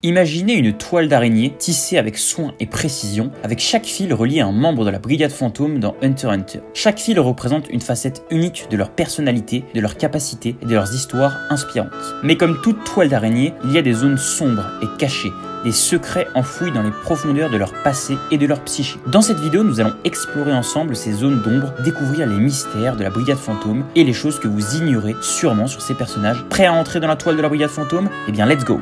Imaginez une toile d'araignée tissée avec soin et précision, avec chaque fil relié à un membre de la brigade fantôme dans Hunter x Hunter. Chaque fil représente une facette unique de leur personnalité, de leurs capacités et de leurs histoires inspirantes. Mais comme toute toile d'araignée, il y a des zones sombres et cachées, des secrets enfouis dans les profondeurs de leur passé et de leur psyché. Dans cette vidéo, nous allons explorer ensemble ces zones d'ombre, découvrir les mystères de la brigade fantôme et les choses que vous ignorez sûrement sur ces personnages. Prêts à entrer dans la toile de la brigade fantôme? Eh bien, let's go!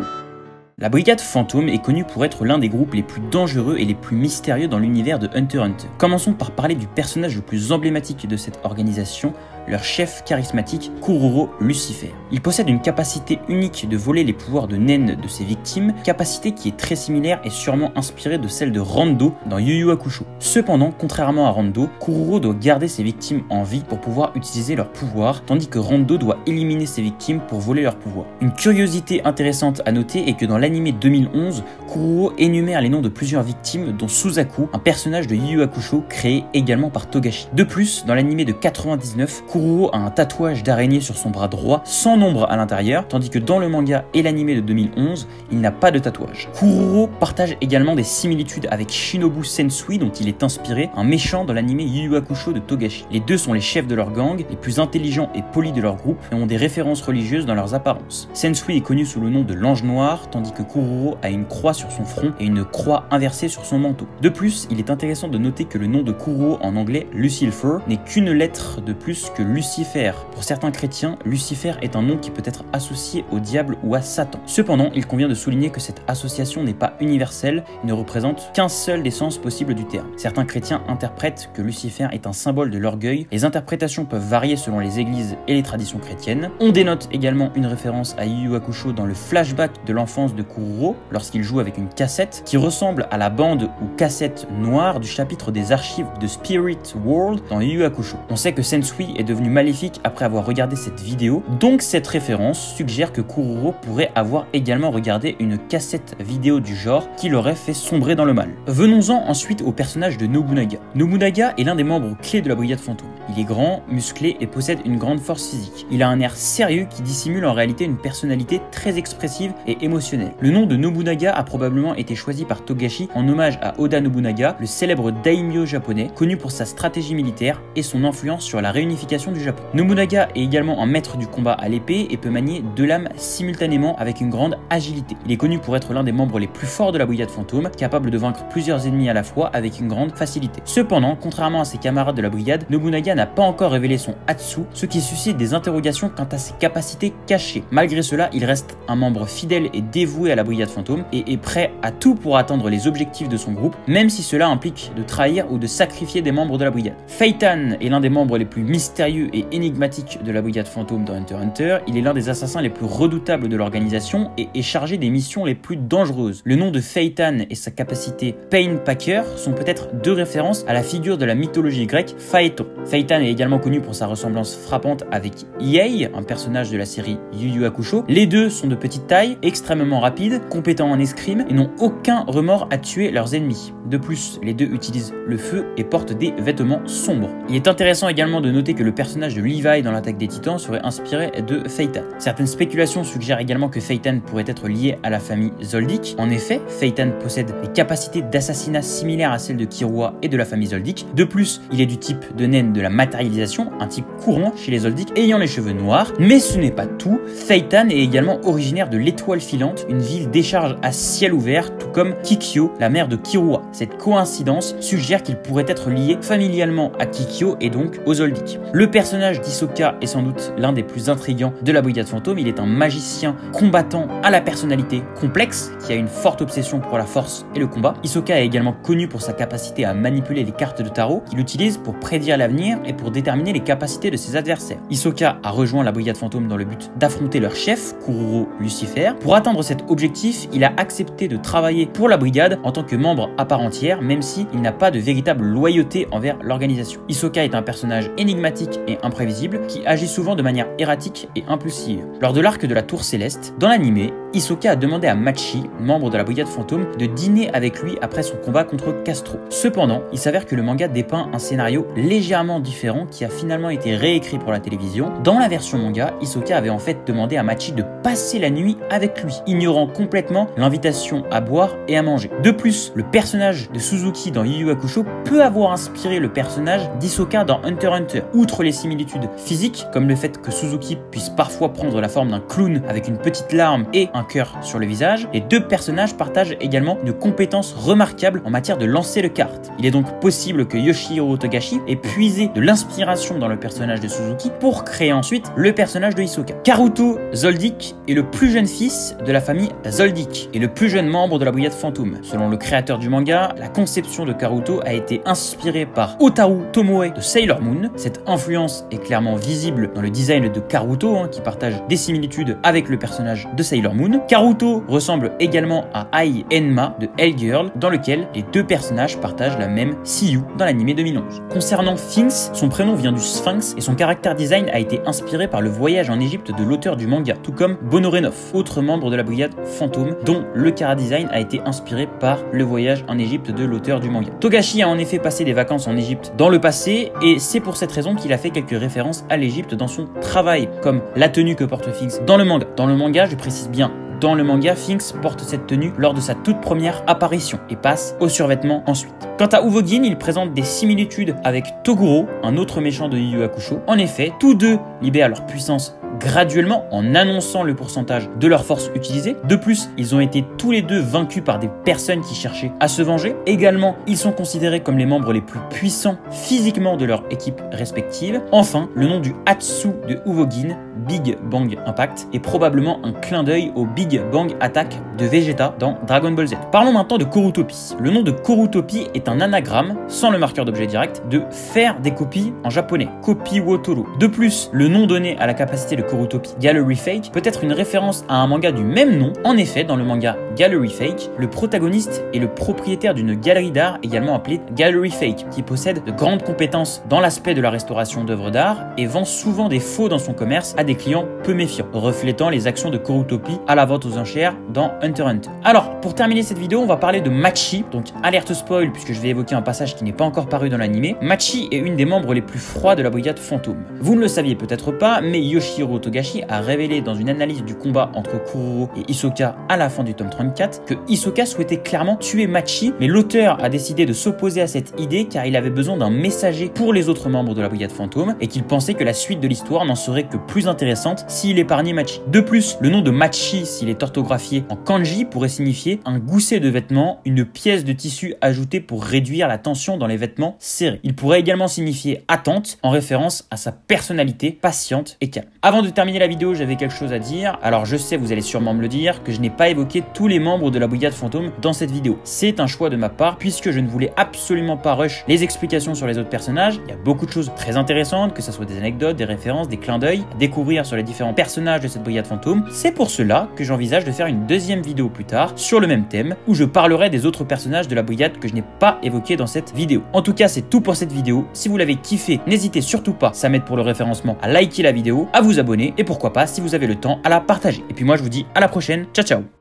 La brigade fantôme est connue pour être l'un des groupes les plus dangereux et les plus mystérieux dans l'univers de Hunter x Hunter. Commençons par parler du personnage le plus emblématique de cette organisation, leur chef charismatique, Kuroro Lucifer. Il possède une capacité unique de voler les pouvoirs de Nen de ses victimes, capacité qui est très similaire et sûrement inspirée de celle de Rando dans Yu Yu Hakusho. Cependant, contrairement à Rando, Kuroro doit garder ses victimes en vie pour pouvoir utiliser leurs pouvoirs, tandis que Rando doit éliminer ses victimes pour voler leurs pouvoirs. Une curiosité intéressante à noter est que dans l'anime 2011, Kuroro énumère les noms de plusieurs victimes, dont Suzaku, un personnage de Yu Yu Hakusho créé également par Togashi. De plus, dans l'anime de 99, Kuroro a un tatouage d'araignée sur son bras droit, sans nombre à l'intérieur, tandis que dans le manga et l'anime de 2011, il n'a pas de tatouage. Kuroro partage également des similitudes avec Shinobu Sensui, dont il est inspiré, un méchant dans l'anime Yu Yu Hakusho de Togashi. Les deux sont les chefs de leur gang, les plus intelligents et polis de leur groupe, et ont des références religieuses dans leurs apparences. Sensui est connu sous le nom de l'ange noir, tandis que Kuroro a une croix sur son front et une croix inversée sur son manteau. De plus, il est intéressant de noter que le nom de Kuroro en anglais Lucifer n'est qu'une lettre de plus que Lucifer. Pour certains chrétiens, Lucifer est un nom qui peut être associé au diable ou à Satan. Cependant, il convient de souligner que cette association n'est pas universelle et ne représente qu'un seul des sens possibles du terme. Certains chrétiens interprètent que Lucifer est un symbole de l'orgueil. Les interprétations peuvent varier selon les églises et les traditions chrétiennes. On dénote également une référence à Yu Yu Hakusho dans le flashback de l'enfance de Kuroro lorsqu'il joue avec une cassette qui ressemble à la bande ou cassette noire du chapitre des archives de Spirit World dans Yu Yu Hakusho. On sait que Sensui est devenu maléfique après avoir regardé cette vidéo, donc cette référence suggère que Kuroro pourrait avoir également regardé une cassette vidéo du genre qui l'aurait fait sombrer dans le mal. Venons-en ensuite au personnage de Nobunaga. Nobunaga est l'un des membres clés de la brigade fantôme. Il est grand, musclé et possède une grande force physique. Il a un air sérieux qui dissimule en réalité une personnalité très expressive et émotionnelle. Le nom de Nobunaga a probablement été choisi par Togashi en hommage à Oda Nobunaga, le célèbre daimyo japonais, connu pour sa stratégie militaire et son influence sur la réunification du Japon. Nobunaga est également un maître du combat à l'épée et peut manier deux lames simultanément avec une grande agilité. Il est connu pour être l'un des membres les plus forts de la brigade fantôme, capable de vaincre plusieurs ennemis à la fois avec une grande facilité. Cependant, contrairement à ses camarades de la brigade, Nobunaga n'a pas encore révélé son Hatsu, ce qui suscite des interrogations quant à ses capacités cachées. Malgré cela, il reste un membre fidèle et dévoué à la brigade fantôme et est prêt à tout pour atteindre les objectifs de son groupe, même si cela implique de trahir ou de sacrifier des membres de la brigade. Feitan est l'un des membres les plus mystérieux et énigmatique de la brigade fantôme dans Hunter x Hunter. Il est l'un des assassins les plus redoutables de l'organisation et est chargé des missions les plus dangereuses. Le nom de Feitan et sa capacité Pain Packer sont peut-être deux références à la figure de la mythologie grecque Phaéton. Feitan est également connu pour sa ressemblance frappante avec Iei, un personnage de la série Yu Yu Hakusho. Les deux sont de petite taille, extrêmement rapides, compétents en escrime et n'ont aucun remords à tuer leurs ennemis. De plus, les deux utilisent le feu et portent des vêtements sombres. Il est intéressant également de noter que le personnage de Levi dans l'attaque des Titans serait inspiré de Feitan. Certaines spéculations suggèrent également que Feitan pourrait être lié à la famille Zoldyck. En effet, Feitan possède des capacités d'assassinat similaires à celles de Killua et de la famille Zoldyck. De plus, il est du type de Nen de la matérialisation, un type courant chez les Zoldyck ayant les cheveux noirs. Mais ce n'est pas tout, Feitan est également originaire de l'Étoile Filante, une ville décharge à ciel ouvert, tout comme Kikyo, la mère de Killua. Cette coïncidence suggère qu'il pourrait être lié familialement à Kikyo et donc aux Zoldyck. Le personnage d'Hisoka est sans doute l'un des plus intrigants de la brigade fantôme. Il est un magicien combattant à la personnalité complexe qui a une forte obsession pour la force et le combat. Hisoka est également connu pour sa capacité à manipuler les cartes de tarot qu'il utilise pour prédire l'avenir et pour déterminer les capacités de ses adversaires. Hisoka a rejoint la brigade fantôme dans le but d'affronter leur chef, Kuroro Lucifer. Pour atteindre cet objectif, il a accepté de travailler pour la brigade en tant que membre à part entière, même si il n'a pas de véritable loyauté envers l'organisation. Hisoka est un personnage énigmatique et imprévisible qui agit souvent de manière erratique et impulsive. Lors de l'arc de la Tour Céleste, dans l'anime, Hisoka a demandé à Machi, membre de la Brigade Fantôme, de dîner avec lui après son combat contre Castro. Cependant, il s'avère que le manga dépeint un scénario légèrement différent qui a finalement été réécrit pour la télévision. Dans la version manga, Hisoka avait en fait demandé à Machi de passer la nuit avec lui, ignorant complètement l'invitation à boire et à manger. De plus, le personnage de Suzuki dans Yu Yu Hakusho peut avoir inspiré le personnage d'Hisoka dans Hunter x Hunter. Outre les similitudes physiques, comme le fait que Suzuki puisse parfois prendre la forme d'un clown avec une petite larme et un cœur sur le visage, les deux personnages partagent également une compétence remarquable en matière de lancer de cartes. Il est donc possible que Yoshihiro Togashi ait puisé de l'inspiration dans le personnage de Suzuki pour créer ensuite le personnage de Hisoka. Karuto Zoldyck est le plus jeune fils de la famille Zoldyck et le plus jeune membre de la Brigade Fantôme. Selon le créateur du manga, la conception de Karuto a été inspirée par Otaru Tomoe de Sailor Moon. Cette influence est clairement visible dans le design de Karuto, qui partage des similitudes avec le personnage de Sailor Moon. Karuto ressemble également à Ai Enma de Hellgirl, dans lequel les deux personnages partagent la même Siyu dans l'anime 2011. Concernant Sphinx, son prénom vient du Sphinx et son caractère design a été inspiré par le voyage en Égypte de l'auteur du manga, tout comme Bonorenov, autre membre de la Brigade Fantôme, dont le chara-design a été inspiré par le voyage en Égypte de l'auteur du manga. Togashi a en effet passé des vacances en Égypte dans le passé et c'est pour cette raison qu'il a fait quelques références à l'Égypte dans son travail, comme la tenue que porte Sphinx dans le manga. Dans le manga, je précise bien, dans le manga, Sphinx porte cette tenue lors de sa toute première apparition et passe au survêtement ensuite. Quant à Uvogin, il présente des similitudes avec Toguro, un autre méchant de Yu Yu Hakusho. En effet, tous deux libèrent leur puissance graduellement en annonçant le pourcentage de leur force utilisée. De plus, ils ont été tous les deux vaincus par des personnes qui cherchaient à se venger. Également, ils sont considérés comme les membres les plus puissants physiquement de leur équipe respective. Enfin, le nom du Hatsu de Uvogin, Big Bang Impact, est probablement un clin d'œil au Big Bang Attack de Vegeta dans Dragon Ball Z. Parlons maintenant de Korutopie. Le nom de Korutopie est un anagramme, sans le marqueur d'objet direct, de faire des copies en japonais, Kopi Wotoru. De plus, le nom donné à la capacité de Korutopie, Gallery Fake, peut être une référence à un manga du même nom. En effet, dans le manga Gallery Fake, le protagoniste est le propriétaire d'une galerie d'art également appelée Gallery Fake, qui possède de grandes compétences dans l'aspect de la restauration d'œuvres d'art et vend souvent des faux dans son commerce à des clients peu méfiants, reflétant les actions de Korutopie à la vente aux enchères dans Hunter x Hunter. Alors, pour terminer cette vidéo, on va parler de Machi, donc alerte spoil puisque je vais évoquer un passage qui n'est pas encore paru dans l'anime. Machi est une des membres les plus froids de la Brigade Fantôme. Vous ne le saviez peut-être pas, mais Yoshihiro Togashi a révélé dans une analyse du combat entre Kuroro et Hisoka à la fin du tome 34 que Hisoka souhaitait clairement tuer Machi, mais l'auteur a décidé de s'opposer à cette idée car il avait besoin d'un messager pour les autres membres de la Brigade Fantôme et qu'il pensait que la suite de l'histoire n'en serait que plus intéressante s'il épargnait Machi. De plus, le nom de Machi, s'il est orthographié en kanji, pourrait signifier un gousset de vêtements, une pièce de tissu ajoutée pour réduire la tension dans les vêtements serrés. Il pourrait également signifier attente en référence à sa personnalité patiente et calme. Avant de terminer la vidéo, j'avais quelque chose à dire. Alors je sais, vous allez sûrement me le dire, que je n'ai pas évoqué tous les membres de la Brigade Fantôme dans cette vidéo. C'est un choix de ma part puisque je ne voulais absolument pas rush les explications sur les autres personnages. Il y a beaucoup de choses très intéressantes, que ce soit des anecdotes, des références, des clins d'œil à découvrir sur les différents personnages de cette Brigade Fantôme. C'est pour cela que j'envisage de faire une deuxième vidéo plus tard sur le même thème où je parlerai des autres personnages de la Brigade que je n'ai pas évoqués dans cette vidéo. En tout cas, c'est tout pour cette vidéo. Si vous l'avez kiffé, n'hésitez surtout pas, ça m'aide pour le référencement, à liker la vidéo, à vous abonner et pourquoi pas, si vous avez le temps, à la partager. Et puis moi, je vous dis à la prochaine. Ciao, ciao!